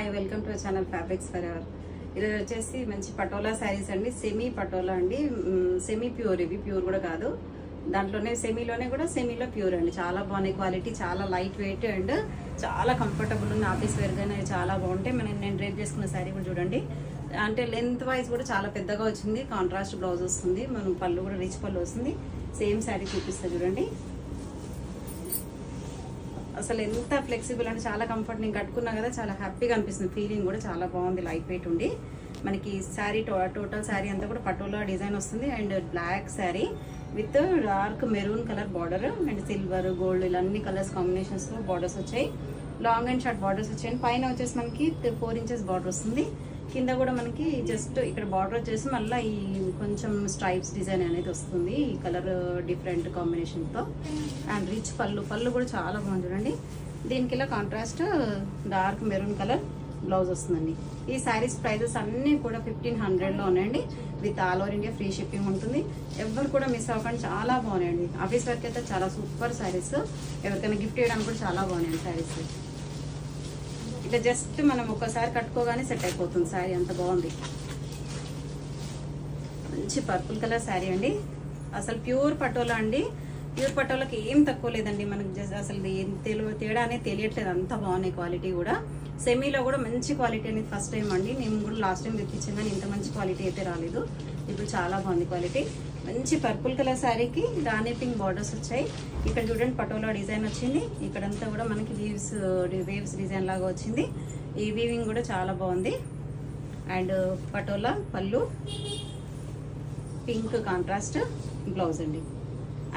Hi welcome to channel fabrics for ever. ఈరోజు వచ్చేసి మంచి పటోలా శారీస్ అండి. సెమీ పటోలా అండి. సెమీ ప్యూర్, ఇవి ప్యూర్ కూడా కాదు. దాంట్లోనే సెమీలోనే కూడా సెమీలో ప్యూర్ అండి. చాలా బాగున్నాయి క్వాలిటీ, చాలా లైట్ వెయిట్ అండ్ చాలా కంఫర్టబుల్ ఉంది. ఆఫీస్ వేర్ గానే చాలా బాగుంటాయి. నేను డ్రేప్ చేసుకున్న శారీ కూడా చూడండి, అంటే లెంత్ వైజ్ కూడా చాలా పెద్దగా వచ్చింది. కాంట్రాస్ట్ బ్లౌజ్ వస్తుంది, మనం పళ్ళు కూడా రిచ్ పళ్ళు వస్తుంది. సేమ్ శారీ చూపిస్తా చూడండి. అసలు ఎంత ఫ్లెక్సిబుల్ అంటే చాలా కంఫర్ట్. నేను కట్టుకున్నా కదా, చాలా హ్యాపీగా అనిపిస్తుంది. ఫీలింగ్ కూడా చాలా బాగుంది, లైట్ వెయిట్ ఉండి. మనకి శారీ టోటల్ శారీ అంతా కూడా పటోలా డిజైన్ వస్తుంది. And black saree with dark maroon colour border and silver gold ఇలా అన్ని కలర్స్ కాంబినేషన్స్ లో బార్డర్స్ వచ్చాయి. లాంగ్ అండ్ షార్ట్ బార్డర్స్ వచ్చాయి. పైన వచ్చేసి మనకి 4 ఇంచెస్ బార్డర్ వస్తుంది. కింద కూడా మనకి జస్ట్ ఇక్కడ బార్డర్ వచ్చేసి మళ్ళీ ఈ కొంచెం స్ట్రైప్స్ డిజైన్ అనేది వస్తుంది. ఈ కలర్ డిఫరెంట్ కాంబినేషన్ తో అండ్ రిచ్ పళ్ళు కూడా చాలా బాగుంది చూడండి. దీనికి ఇలా contrast dark maroon colour blouse వస్తుందండి. ఈ శారీస్ ప్రైజెస్ అన్ని కూడా 1500 లో ఉన్నాయండి. With all over India free shipping ఉంటుంది. ఎవరు కూడా మిస్ అవ్వకండి, చాలా బాగున్నాయండి. ఆఫీస్ వర్క్ అయితే చాలా సూపర్ శారీస్. ఎవరికైనా గిఫ్ట్ చేయడానికి కూడా చాలా బాగున్నాయండి శారీస్. ఇట్లా జస్ట్ మనం ఒక్కసారి కట్టుకోగానే సెట్ అయిపోతుంది శారీ, అంత బాగుంది. మంచి పర్పుల్ కలర్ శారీ అండి. అసలు ప్యూర్ పటోలా అండి. ప్యూర్ పటోలాకి ఏం తక్కువ లేదండి. మనకి జస్ట్ అసలు ఏం తేడా అనేది తెలియట్లేదు, అంత బాగున్నాయి. క్వాలిటీ కూడా సెమీలో కూడా మంచి క్వాలిటీ అనేది ఫస్ట్ టైం అండి. నేను కూడా లాస్ట్ టైం తెప్పించాను కానీ ఇంత మంచి క్వాలిటీ అయితే రాలేదు. ఇప్పుడు చాలా బాగుంది క్వాలిటీ. మంచి పర్పుల్ కలర్ శారీకి రాణి పింక్ బార్డర్స్ వచ్చాయి. ఇక్కడ చూడండి పటోలా డిజైన్ వచ్చింది. ఇక్కడంతా కూడా మనకి వేవ్స్ డిజైన్ లాగా వచ్చింది. ఈ వీవింగ్ కూడా చాలా బాగుంది. అండ్ పటోలా పళ్ళు, పింక్ కాంట్రాస్ట్ బ్లౌజ్ అండి.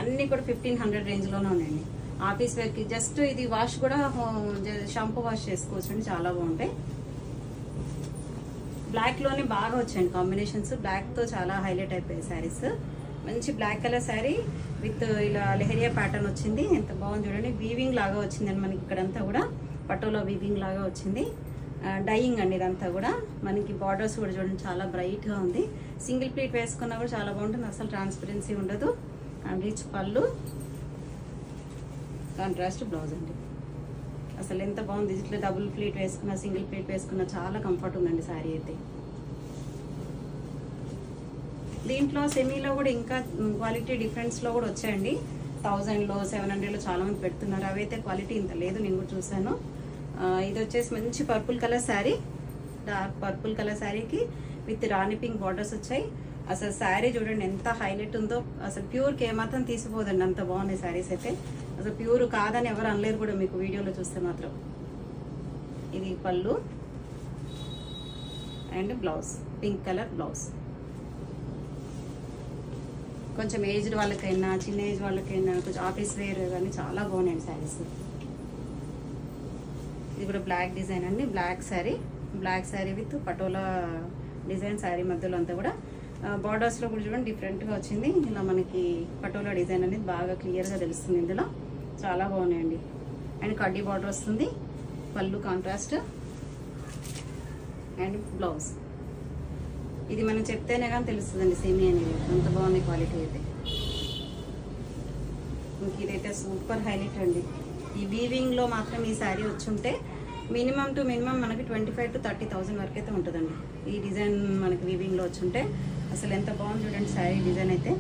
అన్ని కూడా 1500 రేంజ్ లోనే ఉన్నాయండి. ఆఫీస్ వేర్ కి జస్ట్ ఇది వాష్ కూడా షాంపూ వాష్ చేసుకోవచ్చు అండి, చాలా బాగుంటాయి. బ్లాక్ లోనే బాగా వచ్చాయండి కాంబినేషన్స్. బ్లాక్ తో చాలా హైలైట్ అయిపోయాయి శారీస్. మంచి బ్లాక్ కలర్ శారీ విత్ ఇలా లెహరియా ప్యాటర్న్ వచ్చింది. ఎంత బాగుంది చూడండి. వీవింగ్ లాగా వచ్చిందండి మనకి. ఇక్కడంతా కూడా పటోలా వీవింగ్ లాగా వచ్చింది. డైయింగ్ అండి ఇదంతా కూడా. మనకి బార్డర్స్ కూడా చూడండి చాలా బ్రైట్ గా ఉంది. సింగిల్ ప్లీట్ వేసుకున్నా కూడా చాలా బాగుంటుంది, అసలు ట్రాన్స్పరెన్సీ ఉండదు. అండ్ రిచ్ పళ్ళు, కాంట్రాస్ట్ బ్లౌజ్ అండి. అసలు ఎంత బాగుంది. ఇట్లా డబుల్ ప్లీట్ వేసుకున్నా సింగిల్ ప్లీట్ వేసుకున్నా చాలా కంఫర్ట్ ఉందండి శారీ అయితే. దీంట్లో సెమీలో కూడా ఇంకా క్వాలిటీ డిఫరెన్స్ లో కూడా వచ్చాయండి. 1000 లో 700 లో చాలా మంది పెడుతున్నారు. అవైతే క్వాలిటీ ఇంత లేదు, నేను కూడా చూసాను. ఇది వచ్చేసి మంచి purple colour sari, dark purple colour శారీకి విత్ రాణి పింక్ బార్డర్స్ వచ్చాయి. అసలు శారీ చూడండి ఎంత హైలైట్ ఉందో. అసలు ప్యూర్కి ఏమాత్రం తీసిపోదండి, అంత బాగున్నాయి శారీస్ అయితే. అసలు ప్యూర్ కాదని ఎవరు అనలేరు కూడా మీకు వీడియోలో చూస్తే మాత్రం. ఇది పళ్ళు and blouse, pink colour blouse. కొంచెం ఏజ్డ్ వాళ్ళకైనా చిన్న ఏజ్ వాళ్ళకైనా కొంచెం ఆఫీస్ వేర్ కానీ చాలా బాగున్నాయండి శారీస్. ఇది కూడా బ్లాక్ డిజైన్ అండి. Black saree with patola design. Saree మధ్యలో అంతా కూడా బార్డర్స్ లో కూడా చూడండి డిఫరెంట్ గా వచ్చింది. ఇలా మనకి పటోలా డిజైన్ అనేది బాగా క్లియర్ గా తెలుస్తుంది ఇందులో. చాలా బాగున్నాయండి. అండ్ కడ్డీ బార్డర్ వస్తుంది. పళ్ళు కాంట్రాస్ట్ అండ్ బ్లౌజ్. ఇది మనం చెప్తేనే కానీ తెలుస్తుందండి సెమీ అనేది. అంత బాగుంది క్వాలిటీ అయితే. ఇంక ఇదైతే సూపర్ హైలైట్ అండి. ఈ వీవింగ్ లో మాత్రం ఈ శారీ వచ్చుంటే మినిమం టు మినిమం మనకి 25,000 to 30,000 వరకు అయితే ఉంటుందండి. ఈ డిజైన్ మనకి వీవింగ్ లో వచ్చుంటే అసలు ఎంత బాగుంది చూడండి శారీ డిజైన్ అయితే.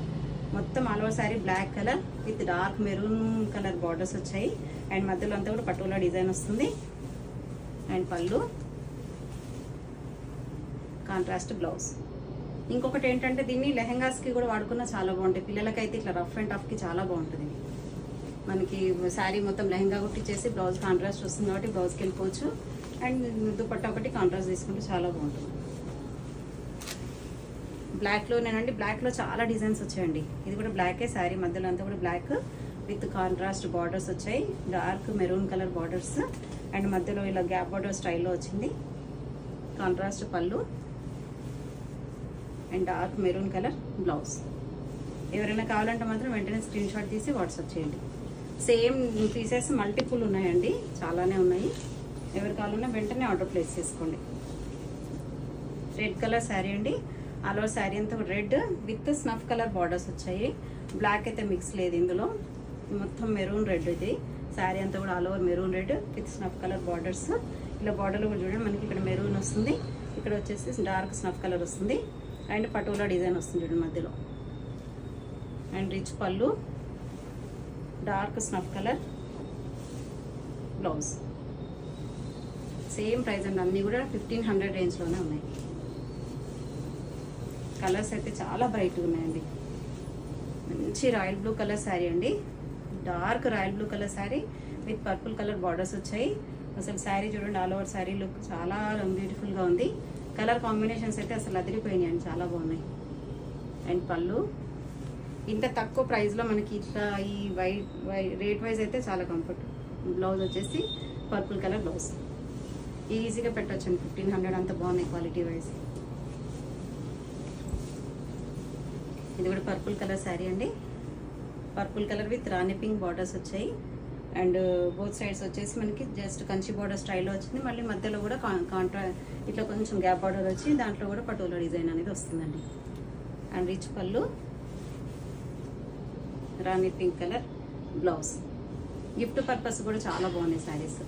మొత్తం all over saree black colour with dark maroon colour borders వచ్చాయి. అండ్ మధ్యలో అంతా కూడా పటోలా డిజైన్ వస్తుంది. అండ్ పళ్ళు, కాంట్రాస్ట్ బ్లౌజ్. ఇంకొకటి ఏంటంటే దీన్ని లెహెంగాస్ కి కూడా వాడుకున్నా చాలా బాగుంటాయి. పిల్లలకైతే ఇట్లా రఫ్ అండ్ టఫ్ కి చాలా బాగుంటుంది. మనకి శారీ మొత్తం లెహంగా కుట్టించేసి బ్లౌజ్ కాంట్రాస్ట్ వస్తుంది కాబట్టి బ్లౌజ్కి వెళ్ళిపోవచ్చు. అండ్ దుపట్టా ఒకటి కాంట్రాస్ట్ తీసుకుంటే చాలా బాగుంటుంది. బ్లాక్ లోనేనండి. బ్లాక్ లో చాలా డిజైన్స్ వచ్చాయండి. ఇది కూడా బ్లాకే శారీ మధ్యలో అంతా కూడా బ్లాక్ విత్ కాంట్రాస్ట్ బార్డర్స్ వచ్చాయి. Dark maroon colour borders and మధ్యలో ఇలా గ్యాప్ బార్డర్ స్టైల్లో వచ్చింది. కాంట్రాస్ట్ పళ్ళు and dark maroon colour blouse. ఎవరైనా కావాలంటే మాత్రం వెంటనే స్క్రీన్ షాట్ తీసి వాట్సాప్ చేయండి. సేమ్ పీసెస్ మల్టిపుల్ ఉన్నాయండి, చాలానే ఉన్నాయి. ఎవరు కావాలన్నా వెంటనే ఆర్డర్ ప్లేస్ చేసుకోండి. రెడ్ కలర్ శారీ అండి. ఆల్ ఓవర్ శారీ అంతా red with snuff colour borders వచ్చాయి. బ్లాక్ అయితే మిక్స్ లేదు ఇందులో, మొత్తం మెరూన్ రెడ్. ఇది శారీ అంతా కూడా all over maroon red with snuff colour borders. ఇలా బార్డర్లో కూడా చూడండి మనకి ఇక్కడ వస్తుంది. ఇక్కడ వచ్చేసి డార్క్ స్నఫ్ కలర్ వస్తుంది అండ్ పటోలా డిజైన్ వస్తుంది చూడండి మధ్యలో. అండ్ రిచ్ పళ్ళు, dark snuff colour blouse. Same price అండి, అన్నీ కూడా 1500 రేంజ్లోనే ఉన్నాయి. కలర్స్ అయితే చాలా బ్రైట్గా ఉన్నాయండి. మంచి రాయల్ బ్లూ కలర్ శారీ అండి, dark royal blue colour sari with purple colour borders వచ్చాయి. అసలు శారీ చూడండి, ఆల్ ఓవర్ శారీ లుక్ చాలా బ్యూటిఫుల్గా ఉంది. కలర్ కాంబినేషన్స్ అయితే అసలు అదిరిపోయినాయండి, చాలా బాగున్నాయి. అండ్ పళ్ళు ఇంత తక్కువ ప్రైస్లో మనకి ఇట్లా ఈ రేట్ వైజ్ అయితే చాలా కంఫర్ట్. బ్లౌజ్ వచ్చేసి పర్పుల్ కలర్ బ్లౌజ్, ఈజీగా పెట్టొచ్చండి 1500, అంత బాగున్నాయి క్వాలిటీ వైజ్. ఇది కూడా పర్పుల్ కలర్ శారీ అండి, purple colour with Rani pink borders వచ్చాయి. అండ్ బోత్ సైడ్స్ వచ్చేసి మనకి జస్ట్ కంచి బార్డర్ స్టైల్లో వచ్చింది. మళ్ళీ మధ్యలో కూడా ఇట్లా కొంచెం గ్యాప్ బార్డర్ వచ్చి దాంట్లో కూడా పటోలా డిజైన్ అనేది వస్తుందండి. అండ్ రిచ్ పళ్ళు, రాణి pink colour blouse. Gift purpose కూడా చాలా బాగున్నాయి saris.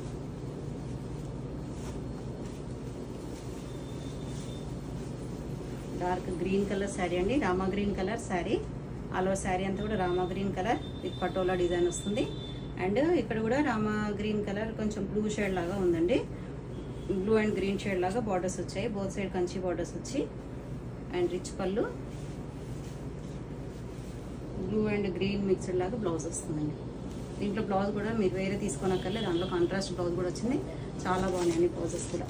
Dark green colour sari అండి, రామా గ్రీన్ కలర్ శారీ. ఆలో శారీ అంతా కూడా Rama green colour with patola design వస్తుంది. అండ్ ఇక్కడ కూడా రామా గ్రీన్ కలర్ కొంచెం బ్లూ షేడ్ లాగా ఉందండి, బ్లూ అండ్ గ్రీన్ షేడ్ లాగా బార్డర్స్ వచ్చాయి. బోత్ సైడ్ కంచి బార్డర్స్ వచ్చి. అండ్ రిచ్ పళ్ళు, బ్లూ అండ్ గ్రీన్ మిక్స్డ్ లాగా బ్లౌజ్ వస్తుందండి. దీంట్లో బ్లౌజ్ కూడా మీరు వేరే తీసుకోనక్కర్లేదు, దాంట్లో కాంట్రాస్ట్ బ్లౌజ్ కూడా వచ్చింది. చాలా బాగున్నాయండి బ్లౌజెస్ కూడా.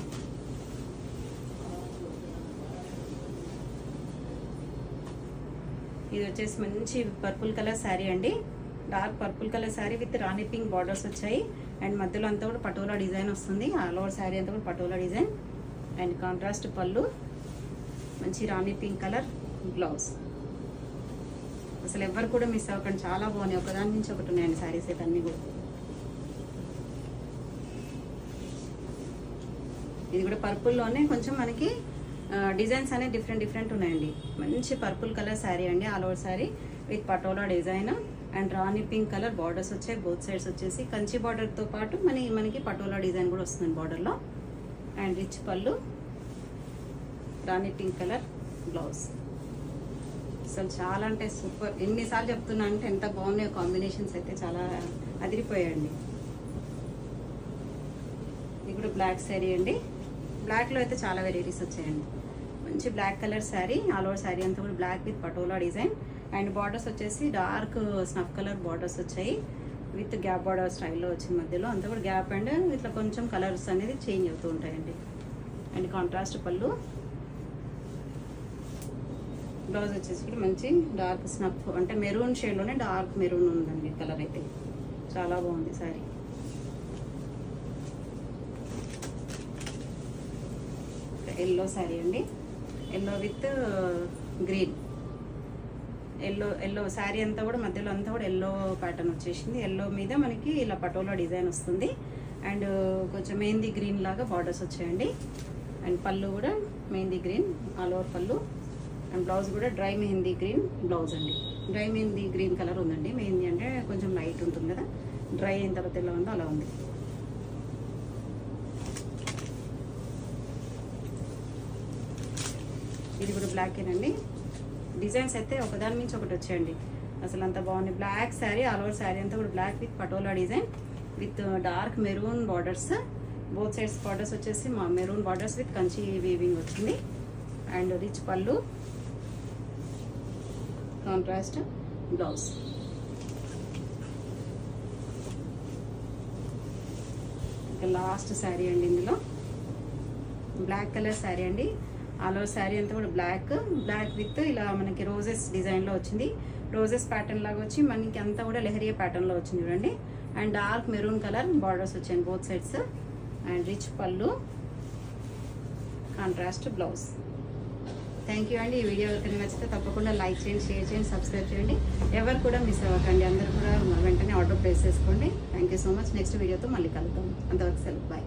ఇది వచ్చేసి మంచి పర్పుల్ కలర్ శారీ అండి, dark purple colour sari with Rani pink borders వచ్చాయి. అండ్ మధ్యలో అంతా కూడా పటోలా డిజైన్ వస్తుంది. ఆల్ ఓవర్ శారీ అంతా కూడా పటోలా డిజైన్. అండ్ కాంట్రాస్ట్ పళ్ళు, మంచి రాణి పింక్ కలర్ బ్లౌజ్. అసలు ఎవరు కూడా మిస్ అవ్వకండి, చాలా బాగున్నాయి. ఒకదాని నుంచి ఒకటి ఉన్నాయండి శారీస్ అయితే అన్నీ కూడా. ఇది కూడా పర్పుల్లోనే కొంచెం మనకి డిజైన్స్ అనేవి డిఫరెంట్ ఉన్నాయండి. మంచి పర్పుల్ కలర్ శారీ అండి, all over sari with patola design. And Rani pink colour borders వచ్చాయి. బోత్ సైడ్స్ వచ్చేసి కంచి బార్డర్తో పాటు మనకి పటోలా డిజైన్ కూడా వస్తుంది బార్డర్లో. అండ్ రిచ్ పళ్ళు, రాణి పింక్ కలర్ బ్లౌజ్. అసలు చాలా అంటే సూపర్. ఎన్నిసార్లు చెప్తున్నా అంటే ఎంత బాగున్నాయో కాంబినేషన్స్ అయితే చాలా అదిరిపోయాయండి. ఇది కూడా బ్లాక్ శారీ అండి, బ్లాక్లో అయితే చాలా వెరైటీస్ వచ్చాయండి. మంచి black colour saree, all over sari అంతా కూడా black with patola design. And borders వచ్చేసి డార్క్ స్నఫ్ కలర్ బార్డర్స్ వచ్చాయి విత్ గ్యాప్ బార్డర్ స్టైల్లో వచ్చింది. మధ్యలో అంతా కూడా గ్యాప్ అండ్ ఇట్లా కొంచెం కలర్స్ అనేది చేంజ్ అవుతూ ఉంటాయండి. అండ్ కాంట్రాస్ట్ పళ్ళు, బ్లౌజ్ వచ్చేసి కూడా మంచి డార్క్ స్నఫ్ అంటే మెరూన్ షేడ్లోనే డార్క్ మెరూన్ ఉందండి కలర్ అయితే, చాలా బాగుంది శారీ. ఎల్లో శారీ అండి, yellow with green. Yellow sari అంతా కూడా మధ్యలో అంతా కూడా ఎల్లో ప్యాటర్న్ వచ్చేసింది. ఎల్లో మీద మనకి ఇలా పటోలా డిజైన్ వస్తుంది. అండ్ కొంచెం మెహందీ గ్రీన్ లాగా బార్డర్స్ వచ్చాయండి. అండ్ పళ్ళు కూడా మెహందీ గ్రీన్ ఆల్ ఓవర్ పళ్ళు. అండ్ బ్లౌజ్ కూడా డ్రై మెహందీ గ్రీన్ బ్లౌజ్ అండి. డ్రై మెహందీ గ్రీన్ కలర్ ఉందండి. మెహందీ అంటే కొంచెం లైట్ ఉంటుంది కదా, డ్రై అయిన తర్వాత ఎలా ఉందో అలా ఉంది. ఇది కూడా బ్లాకేనండి. డిజైన్స్ అయితే ఒకదాని నుంచి ఒకటి వచ్చాయండి, అసలు అంత బాగుంది. Black sari, all over sari అంతా కూడా black with patola design with dark maroon borders. Both sides borders వచ్చేసి maroon borders with Kanchi weaving వచ్చింది. అండ్ రిచ్ పళ్ళు, కాంట్రాస్ట్ బ్లౌజ్. ఇంకా లాస్ట్ శారీ అండి, ఇందులో బ్లాక్ కలర్ శారీ అండి. ఆల్ ఓవర్ శారీ అంతా కూడా బ్లాక్ విత్ ఇలా మనకి రోజెస్ డిజైన్లో వచ్చింది. రోజెస్ ప్యాటర్న్ లాగా వచ్చి మనకి అంతా కూడా లెహరియా ప్యాటర్న్లో వచ్చింది చూడండి. And dark maroon colour borders వచ్చాయి బోత్ సైడ్స్. అండ్ రిచ్ పళ్ళు, కాంట్రాస్ట్ బ్లౌజ్. థ్యాంక్ యూ అండి. ఈ వీడియో ఎవరికైనా నచ్చితే తప్పకుండా లైక్ చేయండి, షేర్ చేయండి, సబ్స్క్రైబ్ చేయండి. ఎవరు కూడా మిస్ అవ్వకండి, అందరూ కూడా వెంటనే ఆర్డర్ ప్లేస్ చేసుకోండి. Thank you so much. Next వీడియోతో మళ్ళీ కలుద్దాం. అంతవరకు సెలవు, బాయ్.